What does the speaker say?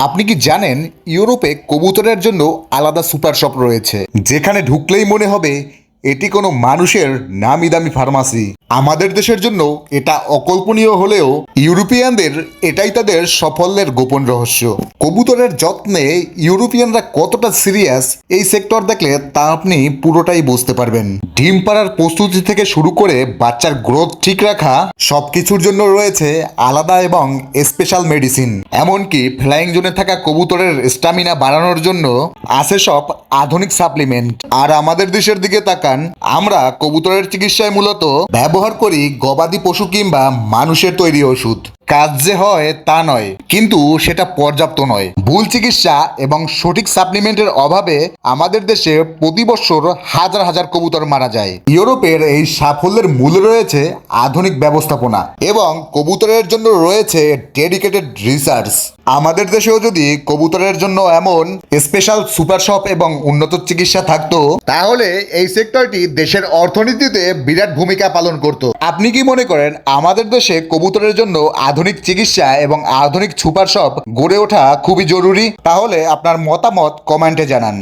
আপনি কি জানেন ইউরোপে কবুতরের জন্য আলাদা সুপার শপ রয়েছে, যেখানে ঢুকলেই মনে হবে এটি কোনো মানুষের নামি দামি ফার্মাসি। আমাদের দেশের জন্য এটা অকল্পনীয় হলেও ইউরোপিয়ানদের এটাই তাদের সাফল্যের গোপন রহস্য। কবুতরের যত্নে ইউরোপিয়ানরা কতটা সিরিয়াস এই সেক্টর দেখলে তা আপনি পুরোটাই বুঝতে পারবেন। ডিম পাড়ার প্রস্তুতি থেকে শুরু করে বাচ্চার গ্রোথ ঠিক রাখা সবকিছুর জন্য রয়েছে আলাদা এবং স্পেশাল মেডিসিন। এমনকি ফ্লাইং জোনে থাকা কবুতরের স্ট্যামিনা বাড়ানোর জন্য আছে সব আধুনিক সাপ্লিমেন্ট। আর আমাদের দেশের দিকে তাকান, আমরা কবুতরের চিকিৎসায় মূলত ব্যবহার করি গবাদি পশু কিংবা মানুষের তৈরি ওষুধ। কাজ যে হয় তা নয়, কিন্তু সেটা পর্যাপ্ত নয়। ভুল চিকিৎসা এবং সঠিক সাপ্লিমেন্টের অভাবে আমাদের দেশে প্রতি বছর হাজার হাজার কবুতর মারা যায়। ইউরোপের এই সাফল্যের মূলে রয়েছে আধুনিক ব্যবস্থাপনা এবং কবুতরের জন্য রয়েছে ডেডিকেটেড রিসার্চ। আমাদের দেশেও যদি কবুতরের জন্য এমন স্পেশাল সুপার শপ এবং উন্নত চিকিৎসা থাকতো, তাহলে এই সেক্টরটি দেশের অর্থনীতিতে বিরাট ভূমিকা পালন করত। আপনি কি মনে করেন আমাদের দেশে কবুতরের জন্য আধুনিক চিকিৎসা এবং আধুনিক সুপার শপ গড়ে ওঠা খুবই জরুরি? তাহলে আপনার মতামত কমেন্টে জানান।